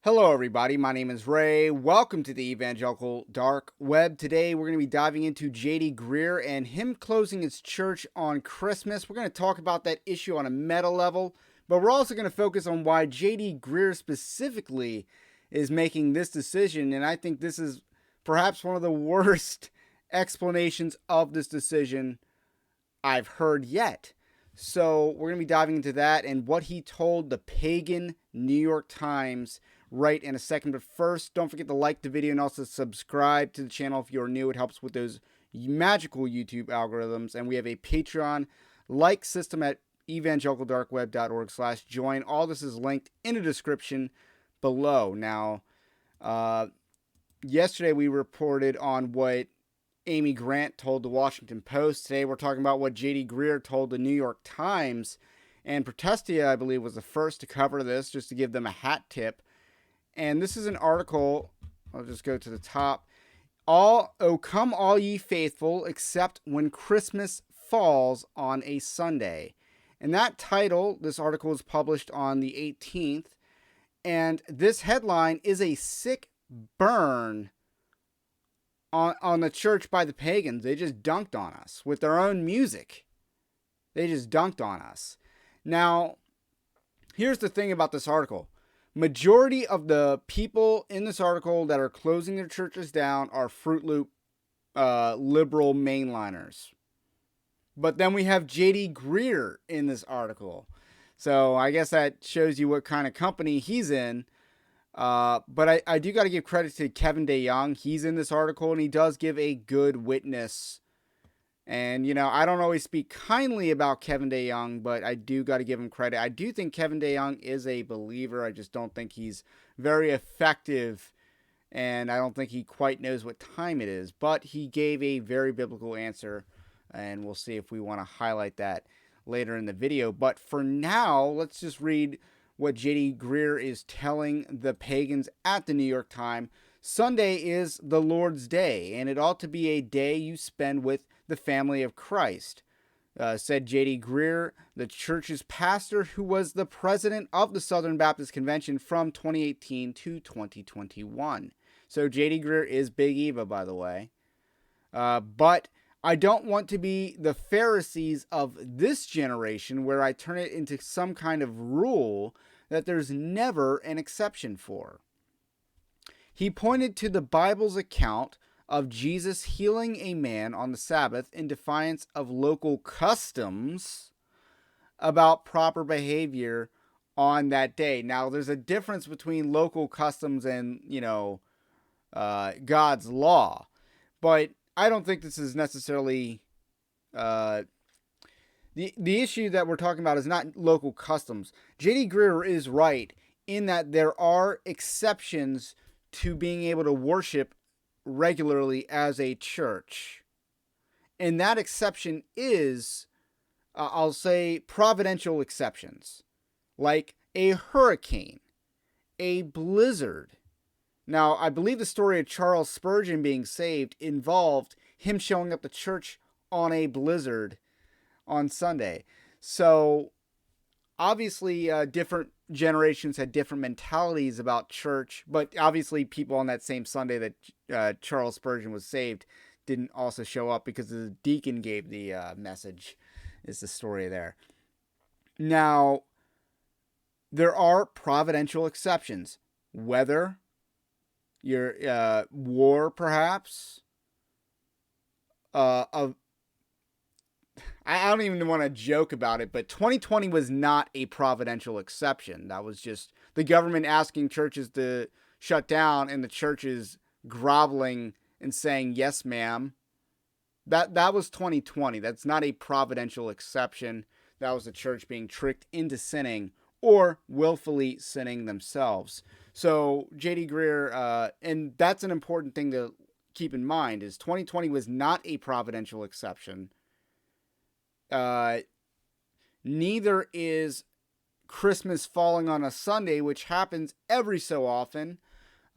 Hello, everybody. My name is Ray. Welcome to the Evangelical Dark Web. Today, we're going to be diving into J.D. Greear and him closing his church on Christmas. We're going to talk about that issue on a meta level, but we're also going to focus on why J.D. Greear specifically is making this decision. And I think this is perhaps one of the worst explanations of this decision I've heard yet. So, we're going to be diving into that and what he told the pagan New York Times right in a second. But first, don't forget to like the video and also subscribe to the channel if you're new. It helps with those magical YouTube algorithms. And we have a Patreon like system at evangelicaldarkweb.org/join. All this is linked in the description below. Now, yesterday we reported on what Amy Grant told the Washington Post. Today we're talking about what J.D. Greear told the New York Times. And Protestia, I believe, was the first to cover this, just to give them a hat tip. And this is an article. I'll just go to the top. Come all ye faithful, except when Christmas falls on a Sunday. And that title, this article was published on the 18th. And this headline is a sick burn on the church by the pagans. They just dunked on us with their own music. They just dunked on us. Now, here's the thing about this article. Majority of the people in this article that are closing their churches down are Fruit Loop liberal mainliners. But then we have J.D. Greear in this article. So I guess that shows you what kind of company he's in. But I do got to give credit to Kevin DeYoung. He's in this article, and he does give a good witness. And, I don't always speak kindly about Kevin DeYoung, but I do got to give him credit. I do think Kevin DeYoung is a believer. I just don't think he's very effective, and I don't think he quite knows what time it is. But he gave a very biblical answer, and we'll see if we want to highlight that later in the video. But for now, let's just read what J.D. Greear is telling the pagans at the New York Times. Sunday is the Lord's day, and it ought to be a day you spend with the family of Christ, said J.D. Greear, the church's pastor who was the president of the Southern Baptist Convention from 2018 to 2021. So J.D. Greear is Big Eva, by the way. But I don't want to be the Pharisees of this generation where I turn it into some kind of rule that there's never an exception for. He pointed to the Bible's account of Jesus healing a man on the Sabbath in defiance of local customs about proper behavior on that day. Now, there's a difference between local customs and, God's law. But I don't think this is necessarily the issue that we're talking about is not local customs. J.D. Greear is right in that there are exceptions to being able to worship regularly as a church. And that exception is, I'll say, providential exceptions, like a hurricane, a blizzard. Now, I believe the story of Charles Spurgeon being saved involved him showing up to church on a blizzard on Sunday. So, obviously, different generations had different mentalities about church, but obviously people on that same Sunday that Charles Spurgeon was saved didn't also show up because the deacon gave the message, is the story there. Now, there are providential exceptions. Weather, your war perhaps, I don't even want to joke about it, but 2020 was not a providential exception. That was just the government asking churches to shut down and the churches groveling and saying, yes, ma'am. That was 2020. That's not a providential exception. That was the church being tricked into sinning or willfully sinning themselves. So J.D. Greear, and that's an important thing to keep in mind, is 2020 was not a providential exception. Neither is Christmas falling on a Sunday, which happens every so often.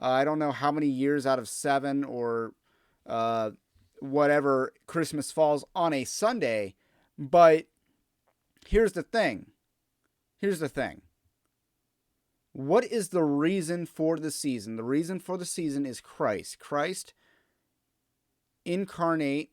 I don't know how many years out of 7 or whatever Christmas falls on a Sunday. But here's the thing. What is the reason for the season? The reason for the season is Christ. Christ incarnate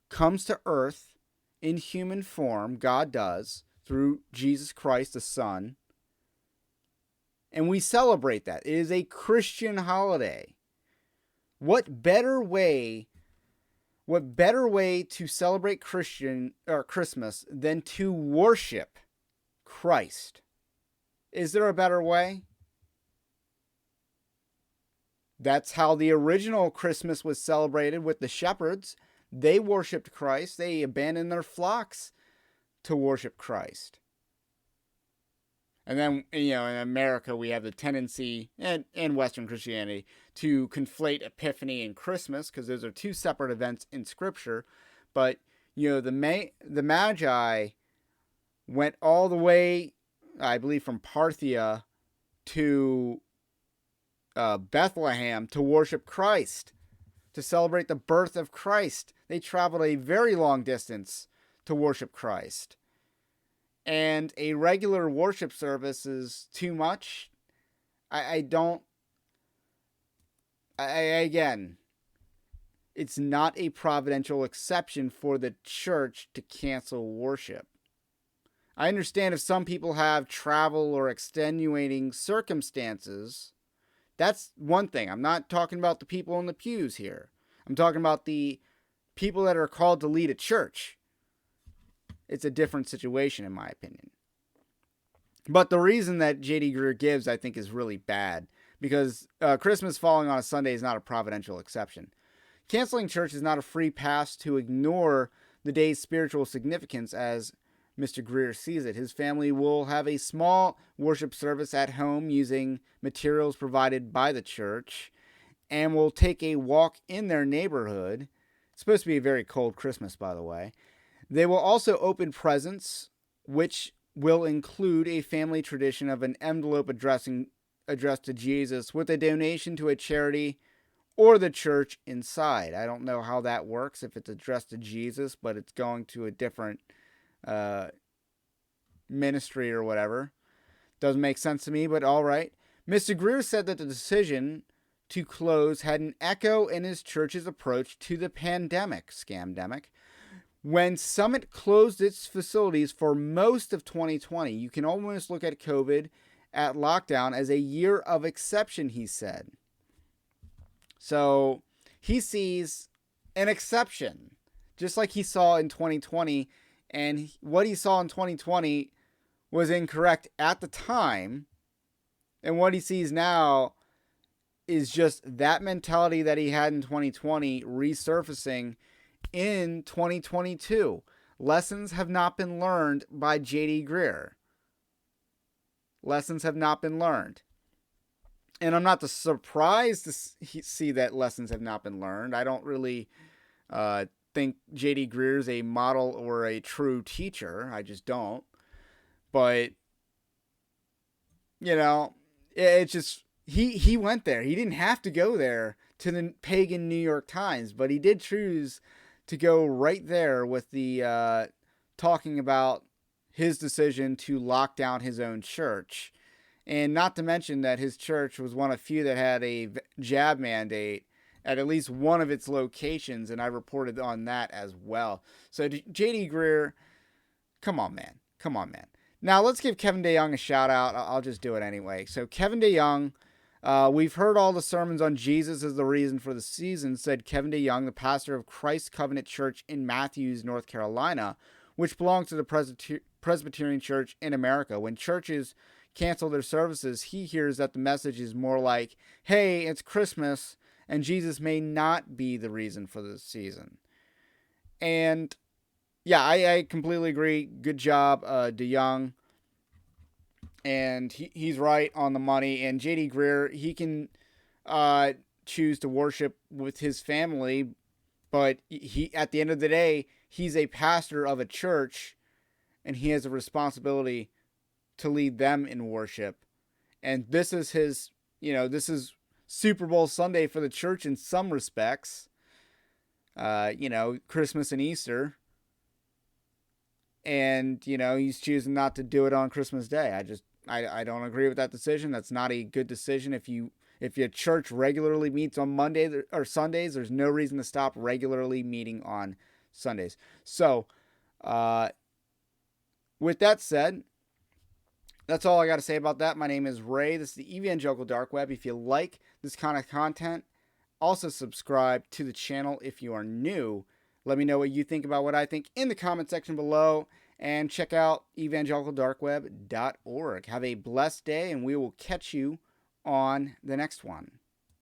comes to earth in human form, God does, through Jesus Christ the Son. And we celebrate that. It is a Christian holiday. What better way to celebrate Christmas than to worship Christ? Is there a better way? That's how the original Christmas was celebrated with the shepherds. They worshiped Christ. They abandoned their flocks to worship Christ. And then, in America, we have the tendency, and Western Christianity, to conflate Epiphany and Christmas, because those are two separate events in Scripture. But, the Magi went all the way, I believe, from Parthia to Bethlehem to worship Christ, to celebrate the birth of Christ. They traveled a very long distance to worship Christ. And a regular worship service is too much. Again, it's not a providential exception for the church to cancel worship. I understand if some people have travel or extenuating circumstances. That's one thing. I'm not talking about the people in the pews here. I'm talking about the people that are called to lead a church. It's a different situation, in my opinion. But the reason that J.D. Greear gives, I think, is really bad, because Christmas falling on a Sunday is not a providential exception. Canceling church is not a free pass to ignore the day's spiritual significance, as Mr. Greear sees it. His family will have a small worship service at home using materials provided by the church, and will take a walk in their neighborhood. It's supposed to be a very cold Christmas, by the way. They will also open presents, which will include a family tradition of an envelope addressed to Jesus with a donation to a charity or the church inside. I don't know how that works, if it's addressed to Jesus, but it's going to a different ministry or whatever. Doesn't make sense to me, but all right. Mr. Greear said that the decision to close had an echo in his church's approach to the scamdemic. When Summit closed its facilities for most of 2020, you can almost look at COVID at lockdown as a year of exception, he said. So he sees an exception, just like he saw in 2020. And what he saw in 2020 was incorrect at the time. And what he sees now is just that mentality that he had in 2020 resurfacing in 2022. Lessons have not been learned by J.D. Greear. Lessons have not been learned. And I'm not surprised to see that lessons have not been learned. I don't really think J.D. Greear is a model or a true teacher. I just don't. But, it's just, he went there. He didn't have to go there to the pagan New York Times, but he did choose to go right there with the talking about his decision to lock down his own church. And not to mention that his church was one of few that had a jab mandate at least one of its locations, and I reported on that as well. So J.D. Greear, come on, man. Now let's give Kevin DeYoung a shout out. I'll just do it anyway. So Kevin DeYoung, we've heard all the sermons on Jesus as the reason for the season, said Kevin DeYoung, the pastor of Christ Covenant Church in Matthews, North Carolina, which belongs to the Presbyterian Church in America. When churches cancel their services, he hears that the message is more like, hey, it's Christmas, and Jesus may not be the reason for the season. And yeah, I completely agree. Good job, DeYoung. And he's right on the money. And J.D. Greear, he can choose to worship with his family, but he, at the end of the day, he's a pastor of a church, and he has a responsibility to lead them in worship. And this is his, this is Super Bowl Sunday for the church in some respects. Christmas and Easter. And, he's choosing not to do it on Christmas Day. I don't agree with that decision. That's not a good decision. If your church regularly meets on Mondays or Sundays, there's no reason to stop regularly meeting on Sundays. So, uh, with that said, that's all I got to say about that. My name is Ray. This is the Evangelical Dark Web. If you like this kind of content, also subscribe to the channel if you are new. Let me know what you think about what I think in the comment section below. And check out evangelicaldarkweb.org. Have a blessed day, and we will catch you on the next one.